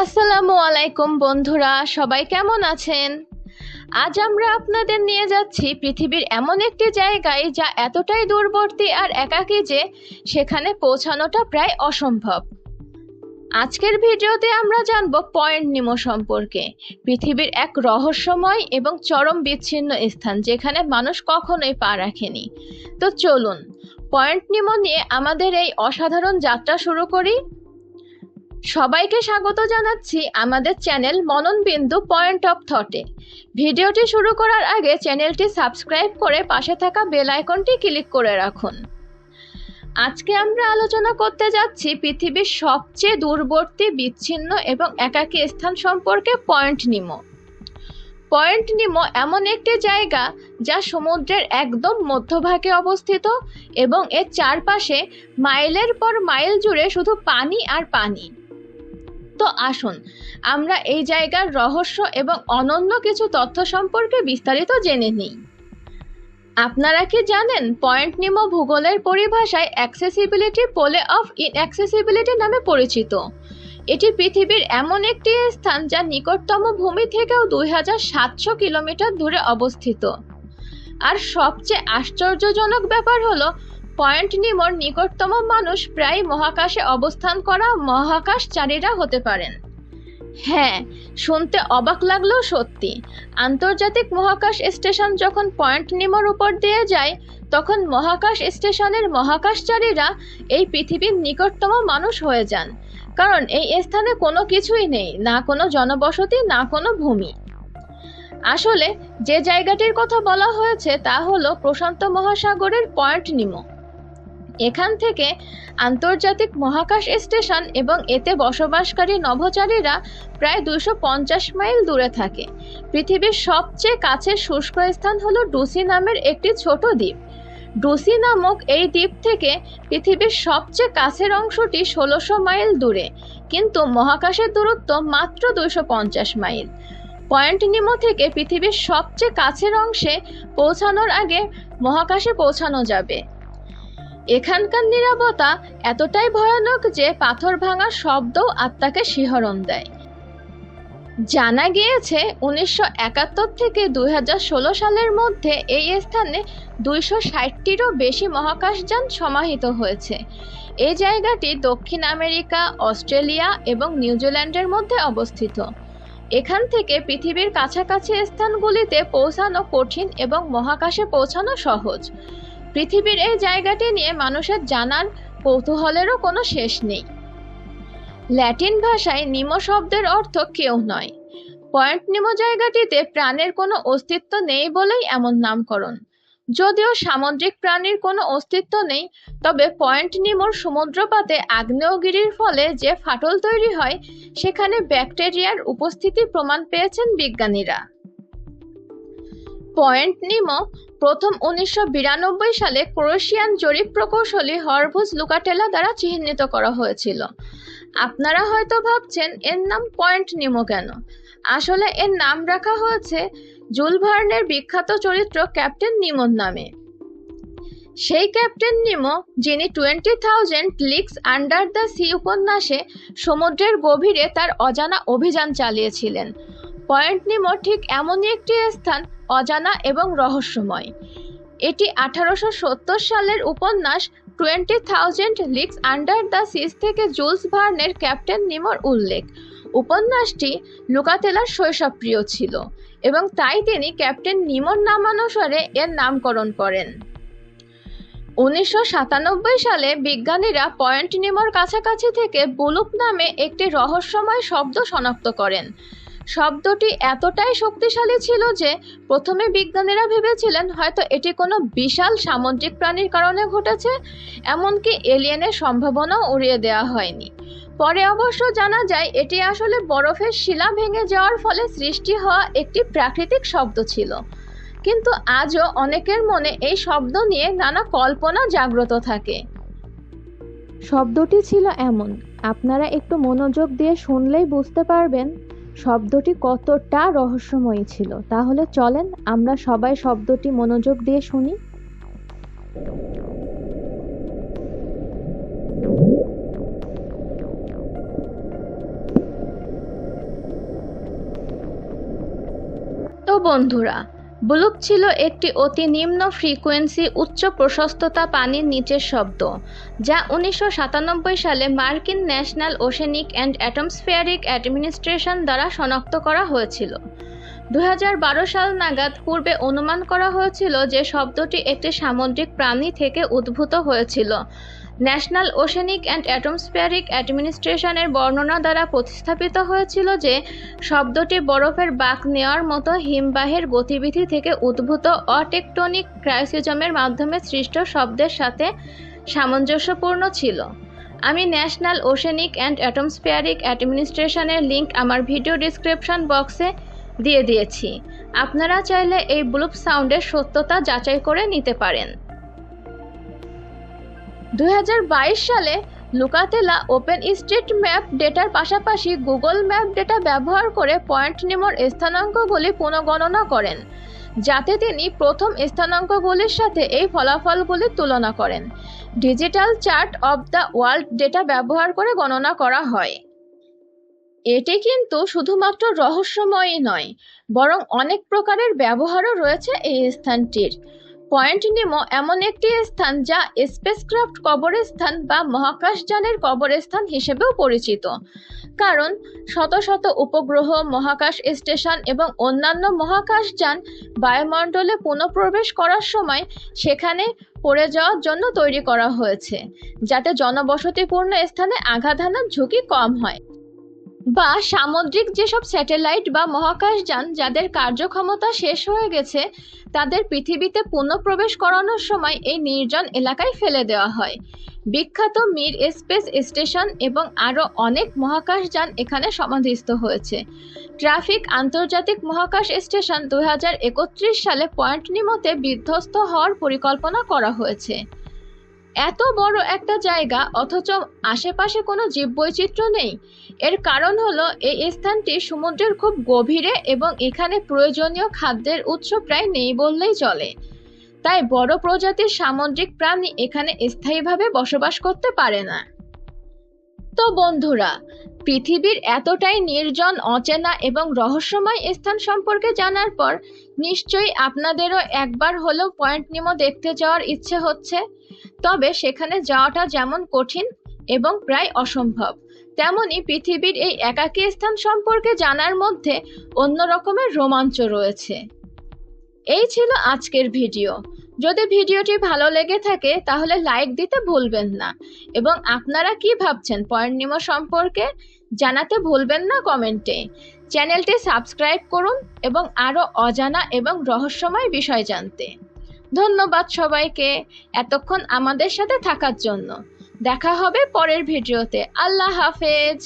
আসসালামু আলাইকুম বন্ধুরা, সবাই কেমন আছেন? আজ আমরা আপনাদের নিয়ে যাচ্ছি পৃথিবীর এমন একটি জায়গায় যা এতটাই দূরবর্তী আর একাকী যে সেখানে পৌঁছানোটা প্রায় অসম্ভব। আজকের ভিডিওতে আমরা জানব পয়েন্ট নিমো সম্পর্কে, পৃথিবীর এক রহস্যময় এবং চরম বিচ্ছিন্ন স্থান যেখানে মানুষ কখনোই পা রাখেনি। তো চলুন পয়েন্ট নিমো নিয়ে আমাদের এই অসাধারণ যাত্রা শুরু করি। সবাইকে স্বাগত জানাচ্ছি আমাদের চ্যানেল মননবিন্দু পয়েন্ট অফ থটে। ভিডিওটি শুরু করার আগে চ্যানেলটি সাবস্ক্রাইব করে পাশে থাকা বেল আইকনটি ক্লিক করে রাখুন। আজকে আমরা আলোচনা করতে যাচ্ছি পৃথিবীর সবচেয়ে দূরবর্তী, বিচ্ছিন্ন এবং একাকী স্থান সম্পর্কে, পয়েন্ট নিমো। পয়েন্ট নিমো এমন একটি জায়গা যা সমুদ্রের একদম মধ্যভাগে অবস্থিত এবং এর চারপাশে মাইলের পর মাইল জুড়ে শুধু পানি আর পানি। তো আসুন আমরা এই জায়গার রহস্য এবং অনন্য কিছু তথ্য সম্পর্কে বিস্তারিত জেনে নিই। আপনারা কি জানেন পয়েন্ট নিমো ভূগোলের পরিভাষায় অ্যাক্সেসিবিলিটি পোলে অফ ইনঅ্যাক্সেসিবিলিটি নামে পরিচিত। এটি পৃথিবীর এমন একটি স্থান যা নিকটতম ভূমি থেকেও 2700 কিলোমিটার দূরে অবস্থিত। আর সবচেয়ে আশ্চর্যজনক ব্যাপার হলো পয়েন্ট নিমোর নিকটতম মানুষ প্রায় মহাকাশে অবস্থান করা মহাকাশচারীরা হতে পারেন। হ্যাঁ, শুনতে অবাক লাগলেও সত্যি। আন্তর্জাতিক মহাকাশ স্টেশন যখন পয়েন্ট নিমোর উপর দিয়ে যায় তখন মহাকাশ স্টেশনের মহাকাশচারীরা এই পৃথিবীর নিকটতম মানুষ হয়ে যান, কারণ এই স্থানে কোনো কিছুই নেই, না কোনো জনবসতি, না কোনো ভূমি। আসলে যে জায়গাটির কথা বলা হয়েছে তা হলো প্রশান্ত মহাসাগরের পয়েন্ট নিমো। এখান থেকে আন্তর্জাতিক মহাকাশ স্টেশন এবং এতে বসবাসকারী নভোচারীরা প্রায় 250 মাইল দূরে থাকে। পৃথিবীর সবচেয়ে কাছের শুষ্ক স্থান হলো ডুসি নামের একটি ছোট দ্বীপ। ডুসি নামক এই দ্বীপ থেকে পৃথিবীর সবচেয়ে কাছের অংশটি 1600 মাইল দূরে, কিন্তু মহাকাশের দূরত্ব মাত্র 250 মাইল। পয়েন্ট নিমো থেকে পৃথিবীর সবচেয়ে কাছের অংশে পৌঁছানোর আগে মহাকাশে পৌঁছানো যাবে। এখানকার নীরবতা এতটাই ভয়ানক যে পাথর ভাঙার শব্দও আত্মাকে শিহরণ দেয়। জানা গিয়েছে 1971 থেকে 2016 সালের মধ্যে এই স্থানে 260টিরও বেশি মহাকাশযান সমাহিত হয়েছে। এই জায়গাটি দক্ষিণ আমেরিকা, অস্ট্রেলিয়া এবং নিউজিল্যান্ডের মধ্যে অবস্থিত। এখান থেকে পৃথিবীর কাছাকাছি স্থানগুলিতে পৌঁছানো কঠিন এবং মহাকাশে পৌঁছানো সহজ। পৃথিবীর এই জায়গাটি নিয়ে মানুষের জানার কৌতূহলেরও কোনো শেষ নেই। ল্যাটিন ভাষায় নিমো শব্দের অর্থ কেউ নয়। পয়েন্ট নিমো জায়গাটিতে প্রাণের কোনো অস্তিত্ব নেই বলেই এমন নামকরণ। যদিও সামুদ্রিক প্রাণীর কোনো অস্তিত্ব নেই, তবে পয়েন্ট নিমোর সমুদ্রপাতে আগ্নেয়গিরির ফলে যে ফাটল তৈরি হয় সেখানে ব্যাকটেরিয়ার উপস্থিতি প্রমাণ পেয়েছেন বিজ্ঞানীরা। পয়েন্ট নিমো প্রথম 1992 সালে ক্রোয়েশিয়ান জরিপ প্রকৌশলী হরভুজ লুকাটেলা দ্বারা চিহ্নিত করা হয়েছিল। আপনারা হয়তো ভাবছেন এর নাম পয়েন্ট নিমো কেন? আসলে এর নাম রাখা হয়েছে জুল ভার্নের বিখ্যাত চরিত্র ক্যাপ্টেন নিমোর নামে। সেই ক্যাপ্টেন নিমো যিনি 20,000 লিগস আন্ডার দ্য সি উপন্যাসে সমুদ্রের গভীরে তার অজানা অভিযান চালিয়েছিলেন। পয়েন্ট নিমো ঠিক এমনই একটি স্থান, অজানা এবং রহস্যময়। এটি 1870 সালের উপন্যাস 20,000 লিগস আন্ডার দ্য সিজ থেকে জুলস ভার্নের ক্যাপ্টেন নিমোর উল্লেখ। উপন্যাসটি লুকাতেলার শৈশবপ্রিয় ছিল এবং তাই তিনি ক্যাপ্টেন নিমোর নামানুসারে এর নামকরণ করেন। 1997 সালে বিজ্ঞানীরা পয়েন্ট নিমোর কাছাকাছি থেকে বুলুপ নামে একটি রহস্যময় শব্দ শনাক্ত করেন। শব্দটি এতটাই শক্তিশালী ছিল যে প্রথমে বিজ্ঞানীরা ভেবেছিলেন হয়তো এটি কোনো বিশাল সামুদ্রিক প্রাণীর কারণে ঘটেছে, এমনকি এলিয়েনের সম্ভাবনাও উড়িয়ে দেওয়া হয়নি। পরে অবশ্য জানা যায় এটি আসলে বরফের শিলা ভেঙে যাওয়ার ফলে সৃষ্টি হওয়া একটি প্রাকৃতিক শব্দ ছিল। কিন্তু আজও অনেকের মনে এই শব্দ নিয়ে নানা কল্পনা জাগ্রত থাকে। শব্দটি ছিল এমন, আপনারা একটু মনোযোগ দিয়ে শুনলেই বুঝতে পারবেন শব্দটি কতটা রহস্যময়ী ছিল। তাহলে চলেন আমরা সবাই শব্দটি মনোযোগ দিয়ে শুনি। বন্ধুরা, ব্লুপ ছিল একটি অতি নিম্ন ফ্রিকোয়েন্সি উচ্চ প্রশস্ততা পানির নিচের শব্দ, যা 1997 সালে মার্কিন national oceanic and atmospheric administration দ্বারা শনাক্ত করা হয়েছিল। 2012 সাল নাগাদ পূর্বে অনুমান করা হয়েছিল যে শব্দটি একটি সামুদ্রিক প্রাণী থেকে উদ্ভূত হয়েছিল। ন্যাশনাল ওশেনিক অ্যান্ড অ্যাটমসফিয়ারিক অ্যাডমিনিস্ট্রেশনের বর্ণনা দ্বারা প্রতিস্থাপিত হয়েছিল যে শব্দটি বরফের বাঁক নেওয়ার মতো হিমবাহের গতিবিধি থেকে উদ্ভূত অটেকটনিক ক্রায়োসিজমের মাধ্যমে সৃষ্ট শব্দের সাথে সামঞ্জস্যপূর্ণ ছিল। আমি ন্যাশনাল ওশেনিক অ্যান্ড অ্যাটমসফিয়ারিক অ্যাডমিনিস্ট্রেশনের লিঙ্ক আমার ভিডিও ডিসক্রিপশন বক্সে দিয়ে দিয়েছি। আপনারা চাইলে এই ব্লুপ সাউন্ডের সত্যতা যাচাই করে নিতে পারেন। 2022 সালে লুকাতেলা ওপেন স্ট্রিট ম্যাপ ডেটার পাশাপাশি গুগল ম্যাপ ডেটা ব্যবহার করে পয়েন্ট নিমোর স্থানাঙ্কগুলি পুনঃগণনা করেন, যাতে তিনি প্রথম স্থানাঙ্কগুলির সাথে এই ফলাফলগুলির তুলনা করেন। Digital chart of the world data ব্যবহার করে গণনা করা হয়। এটি কিন্তু শুধুমাত্র রহস্যময়ই নয়, বরং অনেক প্রকারের ব্যবহারও রয়েছে এই স্থানটির। পয়েন্ট নিমো এমন একটি স্থান যা স্পেসক্রাফট কবরস্থান বা মহাকাশযানের কবরস্থান হিসেবেও পরিচিত, কারণ শত শত উপগ্রহ, মহাকাশ স্টেশন এবং অন্যান্য মহাকাশযান বায়ুমণ্ডলে পুনঃপ্রবেশ করার সময় সেখানে পড়ে যাওয়ার জন্য তৈরি করা হয়েছে, যাতে জনবসতিপূর্ণ স্থানে আঘাত হানার ঝুঁকি কম হয়। বা সামুদ্রিক যেসব স্যাটেলাইট বা মহাকাশযান যাদের কার্যক্ষমতা শেষ হয়ে গেছে, তাদের পৃথিবীতে পুনঃপ্রবেশ করানোর সময় এই নির্জন এলাকায় ফেলে দেওয়া হয়। বিখ্যাত মির স্পেস স্টেশন এবং আরও অনেক মহাকাশযান এখানে সমাধিস্থ হয়েছে। ট্রাফিক আন্তর্জাতিক মহাকাশ স্টেশন 2031 সালে পয়েন্ট নিমোতে বিধ্বস্ত হওয়ার পরিকল্পনা করা হয়েছে। এত বড় একটা জায়গা অথচ আশেপাশে কোনো জীববৈচিত্র্য নেই। এর কারণ হলো এই স্থানটি সমুদ্রের খুব গভীরে এবং এখানে প্রয়োজনীয় খাদ্যের উৎস প্রায় নেই বললেই চলে। তাই বড় প্রজাতির সামুদ্রিক প্রাণী এখানে স্থায়ীভাবে বসবাস করতে পারে না। তো বন্ধুরা, পৃথিবীর এতটাই নির্জন, অচেনা এবং রহস্যময় স্থান সম্পর্কে জানার পর নিশ্চয়ই আপনাদেরও একবার হলেও পয়েন্ট নিমো দেখতে যাওয়ার ইচ্ছে হচ্ছে। তবে সেখানে যাওয়াটা যেমন কঠিন এবং প্রায় অসম্ভব, তেমনি পৃথিবীর এই একাকী স্থান সম্পর্কে জানার মধ্যে অন্য রকমের রোমাঞ্চ রয়েছে। এই ছিল আজকের ভিডিও। যদি ভিডিওটি ভালো লেগে থাকে তাহলে লাইক দিতে ভুলবেন না, এবং আপনারা কি ভাবছেন পয়েন্ট নিমো সম্পর্কে জানাতে ভুলবেন না কমেন্টে। চ্যানেলটি সাবস্ক্রাইব করুন এবং আরও অজানা এবং রহস্যময় বিষয় জানতে। ধন্যবাদ সবাইকে এতক্ষণ আমাদের সাথে থাকার জন্য। দেখা হবে পরের ভিডিওতে। আল্লাহ হাফেজ।